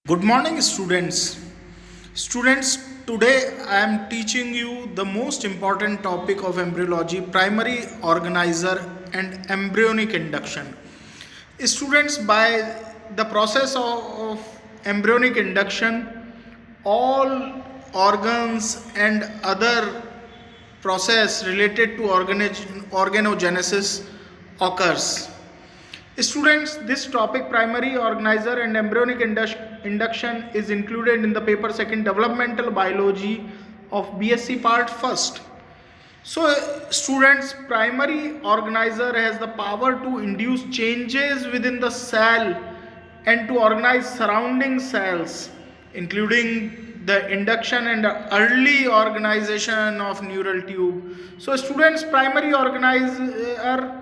Good morning, students. Students, today I am teaching you the most important topic of embryology primary organizer and embryonic induction. Students, by the process of embryonic induction, all organs and other process related to organogenesis occurs. Students, this topic primary organizer and embryonic induction is included in the paper second developmental biology of BSc part first. So, students, primary organizer has the power to induce changes within the cell and to organize surrounding cells, including the induction and early organization of neural tube. So, students, primary organizer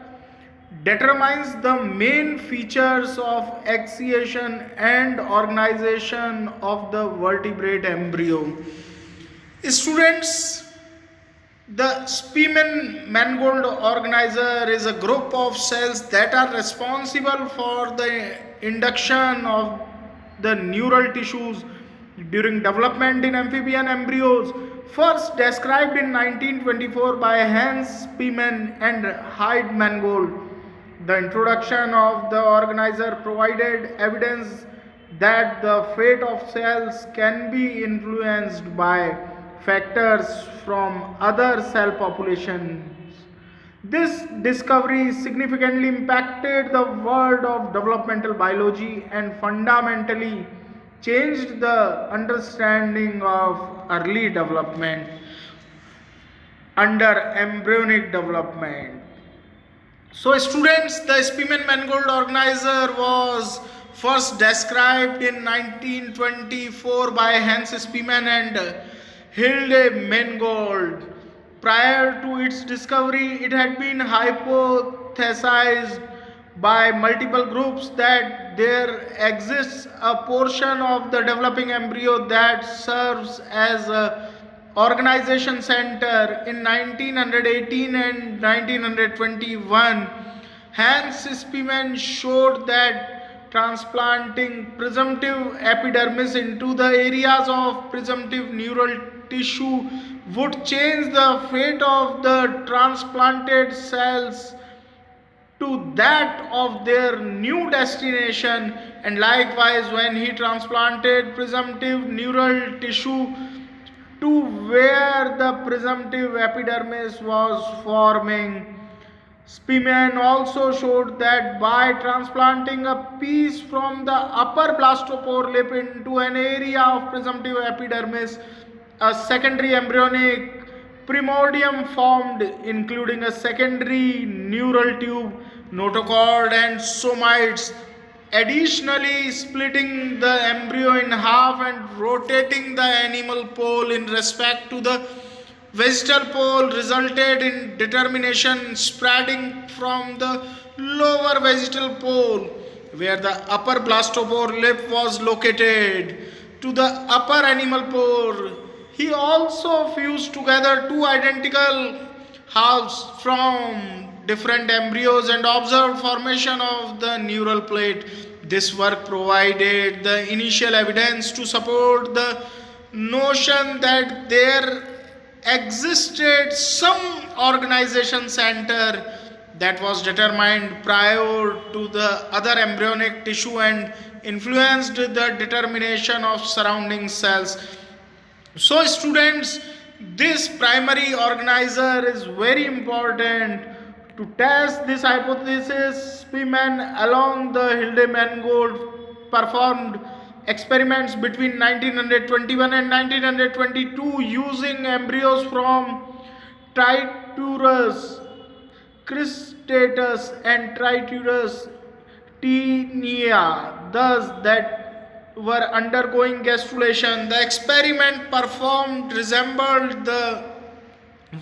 determines the main features of axiation and organization of the vertebrate embryo. Students, the Spearman-Mangold organizer is a group of cells that are responsible for the induction of the neural tissues during development in amphibian embryos, first described in 1924 by Hans Spearman and Hyde Mangold. The introduction of the organizer provided evidence that the fate of cells can be influenced by factors from other cell populations. This discovery significantly impacted the world of developmental biology and fundamentally changed the understanding of early development under embryonic development. So, students, the Spearman-Mangold organizer was first described in 1924 by Hans Spearman and Hilde Mangold. Prior to its discovery, it had been hypothesized by multiple groups that there exists a portion of the developing embryo that serves as a organization center. In 1918 and 1921, Hans Spearman showed that transplanting presumptive epidermis into the areas of presumptive neural tissue would change the fate of the transplanted cells to that of their new destination, and likewise when he transplanted presumptive neural tissue to where the presumptive epidermis was forming. Spearman also showed that by transplanting a piece from the upper blastopore lip into an area of presumptive epidermis, a secondary embryonic primordium formed, including a secondary neural tube, notochord, and somites. Additionally, splitting the embryo in half and rotating the animal pole in respect to the vegetal pole resulted in determination spreading from the lower vegetal pole, where the upper blastopore lip was located, to the upper animal pole. He also fused together two identical halves from different embryos and observed formation of the neural plate. This work provided the initial evidence to support the notion that there existed some organization center that was determined prior to the other embryonic tissue and influenced the determination of surrounding cells. So, students, this primary organizer is very important. To test this hypothesis, Spearman along the Hilde Mangold performed experiments between 1921 and 1922 using embryos from Triturus cristatus and Triturus tinea, thus that were undergoing gastrulation. The experiment performed resembled the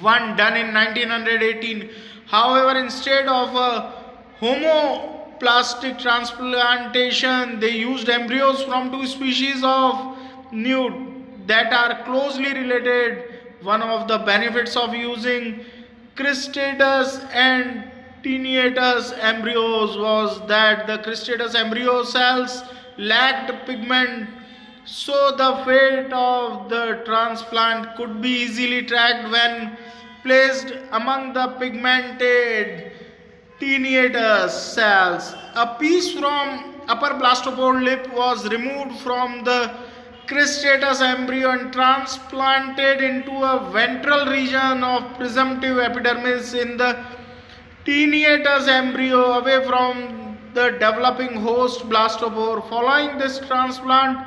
one done in 1918. However, instead of a homoplastic transplantation, they used embryos from two species of newt that are closely related. One of the benefits of using cristatus and tinnitus embryos was that the cristatus embryo cells lacked pigment So the fate of the transplant could be easily tracked when placed among the pigmented teniatus cells. A piece from upper blastopore lip was removed from the cristatus embryo and transplanted into a ventral region of presumptive epidermis in the teniatus embryo away from the developing host blastopore. Following this transplant,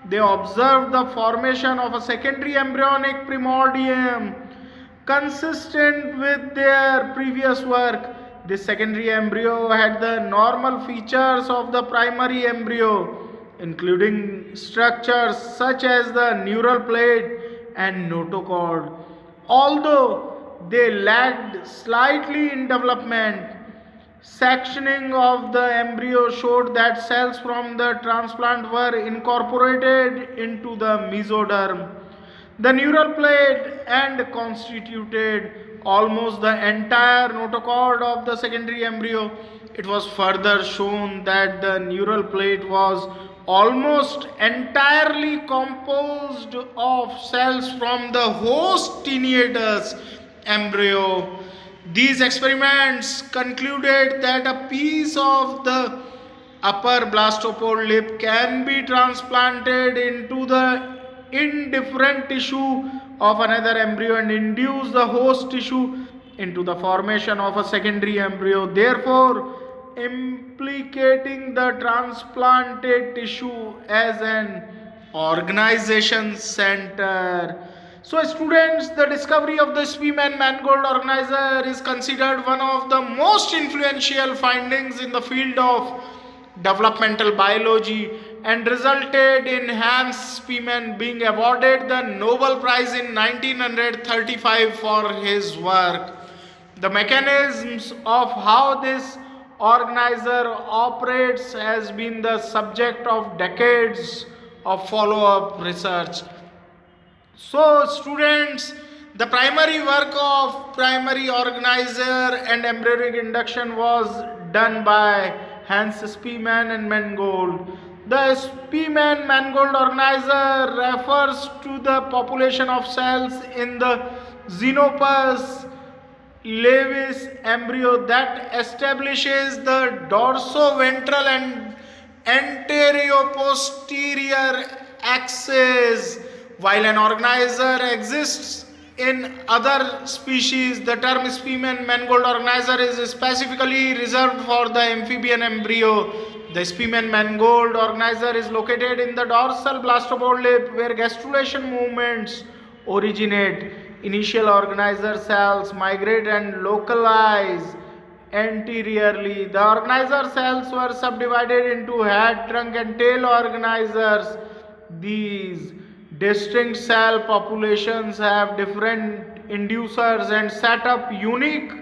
they observed the formation of a secondary embryonic primordium consistent with their previous work. This secondary embryo had the normal features of the primary embryo, including structures such as the neural plate and notochord. Although they lagged slightly in development, sectioning of the embryo showed that cells from the transplant were incorporated into the mesoderm. The neural plate and constituted almost the entire notochord of the secondary embryo. It was further shown that the neural plate was almost entirely composed of cells from the host teniatus embryo. These experiments concluded that a piece of the upper blastopore lip can be transplanted into the indifferent tissue of another embryo and induce the host tissue into the formation of a secondary embryo, therefore implicating the transplanted tissue as an organization center. So, students, the discovery of the Spearman Mangold organizer is considered one of the most influential findings in the field of developmental biology and resulted in Hans Spearman being awarded the Nobel Prize in 1935 for his work. The mechanisms of how this organizer operates has been the subject of decades of follow-up research. So, students, the primary work of primary organizer and embryonic induction was done by Hans Spearman and Mangold. The Spearman Mangold organizer refers to the population of cells in the Xenopus laevis embryo that establishes the dorsoventral and anteroposterior axes. While an organizer exists in other species, the term Spearman Mangold organizer is specifically reserved for the amphibian embryo. The Spearman Mangold organizer is located in the dorsal blastopore lip where gastrulation movements originate. Initial organizer cells migrate and localize anteriorly. The organizer cells were subdivided into head, trunk, and tail organizers. These distinct cell populations have different inducers and set up unique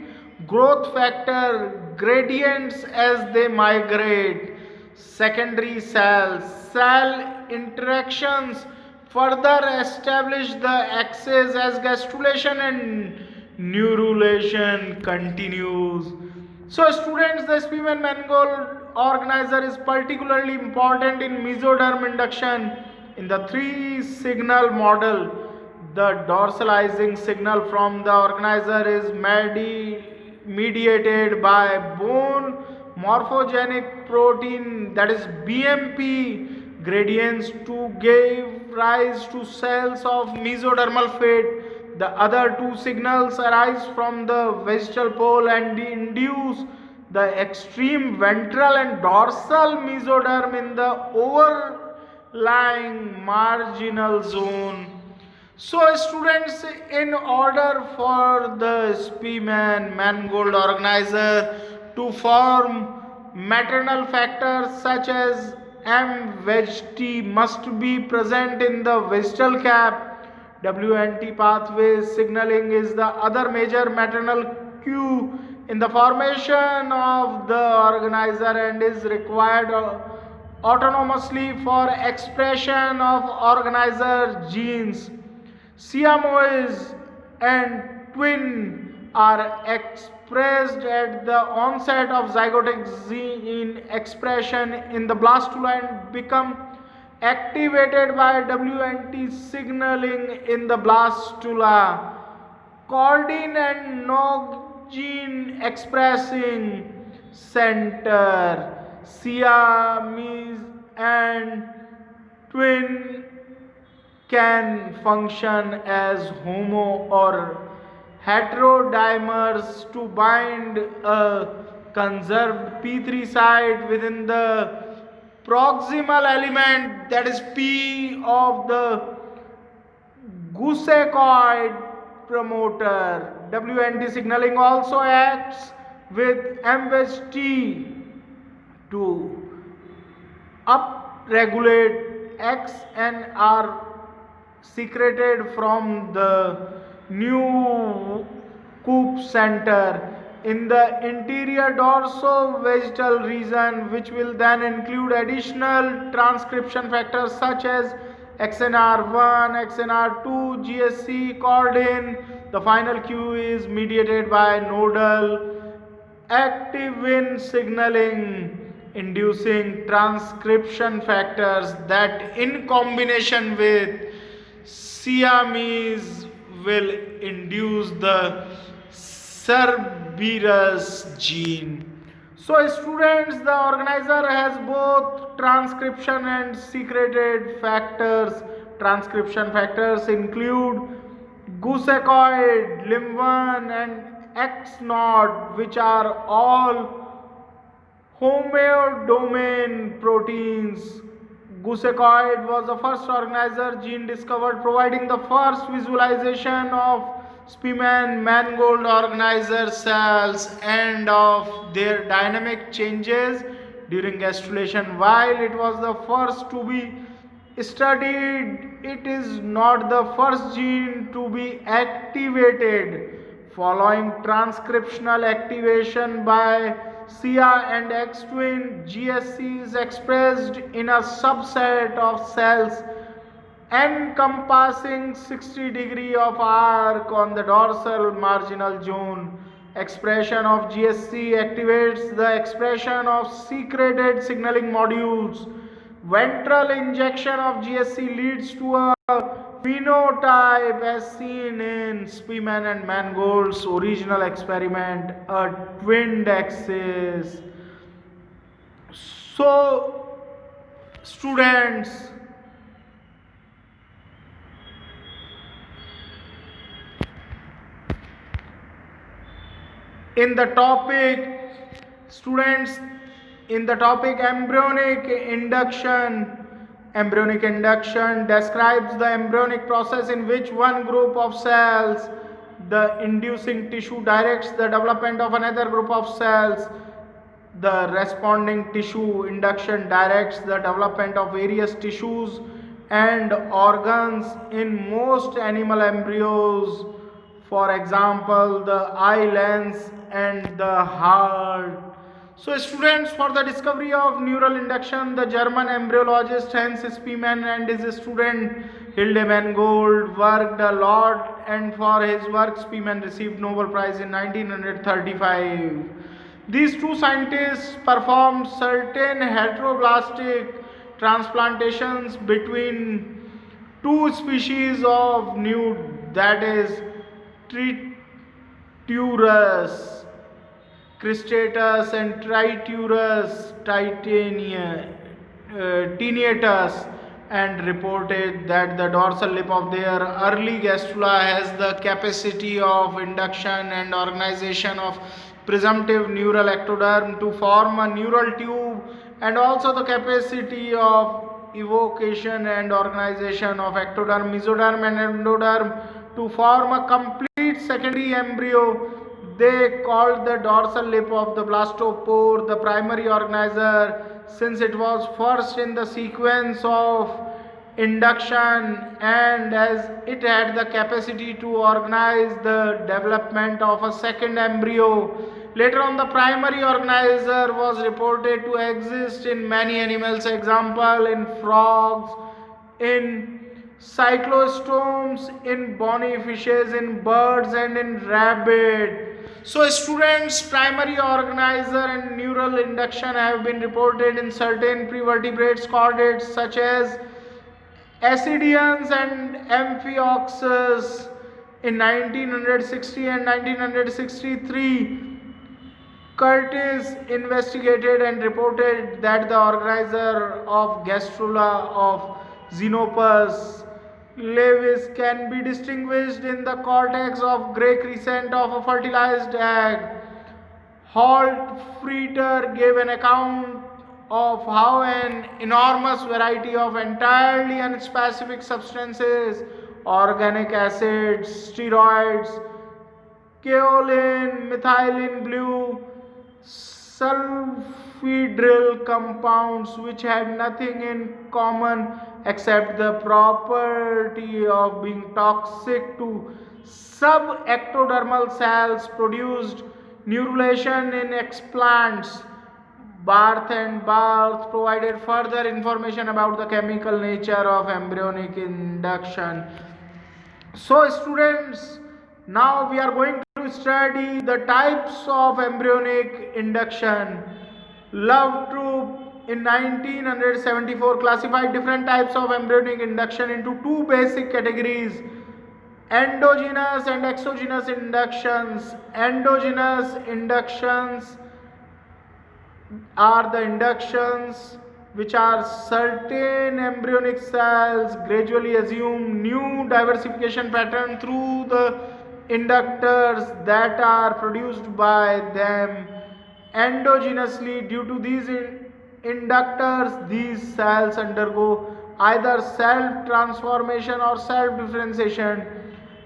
growth factor gradients as they migrate. Secondary cells, cell interactions further establish the axis as gastrulation and neurulation continues. So, students, the Spearman Mangold organizer is particularly important in mesoderm induction. In the three signal model, the dorsalizing signal from the organizer is mediated by bone morphogenic protein, that is BMP gradients, to give rise to cells of mesodermal fate. The other two signals arise from the vesical pole and induce the extreme ventral and dorsal mesoderm in the overlying marginal zone. So, students, in order for the Spearman Mangold organizer to form, maternal factors such as MVEGT must be present in the vesical cap. WNT pathways signaling is the other major maternal cue in the formation of the organizer and is required autonomously for expression of organizer genes. CMOs and twin are expressed at the onset of zygotic gene expression in the blastula and become activated by WNT signaling in the blastula. Caudine and Nogine expressing center. Siamese and twin can function as homo or heterodimers to bind a conserved P3 site within the proximal element, that is P of the glucosid promoter. WNT signaling also acts with MHT to upregulate X and are secreted from the new coop center in the interior dorso-vegetal region, which will then include additional transcription factors such as XNR1, XNR2, GSC, caudine. The final cue is mediated by nodal activin signaling inducing transcription factors that in combination with Siamese will induce the Cerberus gene. So students, the organizer has both transcription and secreted factors. Transcription factors include glucosid, LIM1 and X0, which are all homeodomain proteins. Glucosid was the first organizer gene discovered, providing the first visualization of Spearman mangold organizer cells and of their dynamic changes during gastrulation. While it was the first to be studied, it is not the first gene to be activated. Following transcriptional activation by Sia and X-twin, GSC is expressed in a subset of cells encompassing 60 degree of arc on the dorsal marginal zone. Expression of GSC activates the expression of secreted signaling modules. Ventral injection of GSC leads to a phenotype as seen in Spearman and Mangold's original experiment, a twinned axis. So, students, in the topic embryonic induction describes the embryonic process in which one group of cells, the inducing tissue, directs the development of another group of cells. The responding tissue induction directs the development of various tissues and organs in most animal embryos. For example, the eye lens and the heart. So students, for the discovery of neural induction, the German embryologist Hans Spearman and his student Hilde Mangold worked a lot, and for his work Spearman received Nobel Prize in 1935. These two scientists performed certain heteroblastic transplantations between two species of newt, that is Triturus cristatus and Triturus tenuatus, and reported that the dorsal lip of their early gastrula has the capacity of induction and organization of presumptive neural ectoderm to form a neural tube, and also the capacity of evocation and organization of ectoderm, mesoderm and endoderm to form a complete secondary embryo. They called the dorsal lip of the blastopore the primary organizer, since it was first in the sequence of induction and as it had the capacity to organize the development of a second embryo. Later on, the primary organizer was reported to exist in many animals, example in frogs, in cyclostomes, in bony fishes, in birds and in rabbit. So students, primary organizer and neural induction have been reported in certain prevertebrates chordates such as Ascidians and Amphioxus in 1960 and 1963. Curtis investigated and reported that the organizer of gastrula of Xenopus laevis can be distinguished in the cortex of gray crescent of a fertilized egg. Holt Freeter gave an account of how an enormous variety of entirely unspecific substances, organic acids, steroids, kaolin, methylene blue, sulfhydryl compounds which had nothing in common except the property of being toxic to subectodermal cells produced neurulation in explants. Barth and Barth provided further information about the chemical nature of embryonic induction. So, students, now we are going to study the types of embryonic induction. Love Troop in 1974 classified different types of embryonic induction into two basic categories: endogenous and exogenous inductions. Endogenous inductions are the inductions which are certain embryonic cells gradually assume new diversification pattern through the inductors that are produced by them endogenously. Due to these inductors, these cells undergo either self transformation or self differentiation.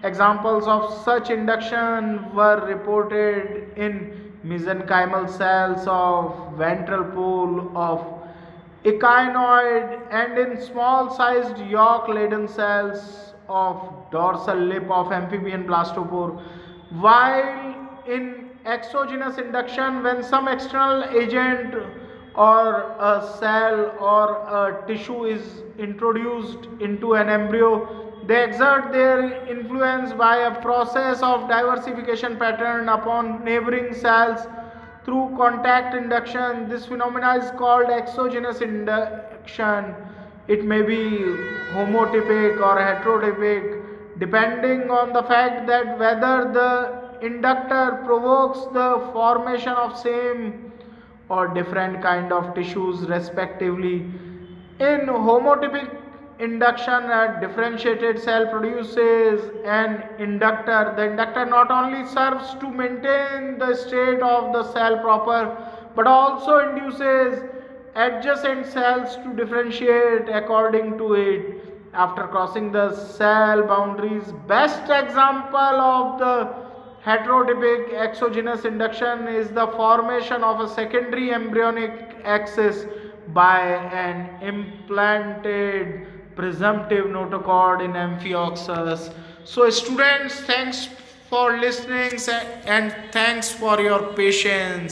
Examples of such induction were reported in mesenchymal cells of ventral pole of echinoid and in small sized yolk laden cells of dorsal lip of amphibian blastopore. While in exogenous induction, when some external agent or a cell or a tissue is introduced into an embryo, they exert their influence by a process of diversification pattern upon neighboring cells through contact induction. This phenomenon is called exogenous induction. It may be homotypic or heterotypic depending on the fact that whether the inductor provokes the formation of same or different kind of tissues respectively. In homotypic induction, a differentiated cell produces an inductor. The inductor not only serves to maintain the state of the cell proper but also induces adjacent cells to differentiate according to it after crossing the cell boundaries. Best example of the heterotypic exogenous induction is the formation of a secondary embryonic axis by an implanted presumptive notochord in Amphioxus. So, students, thanks for listening and thanks for your patience.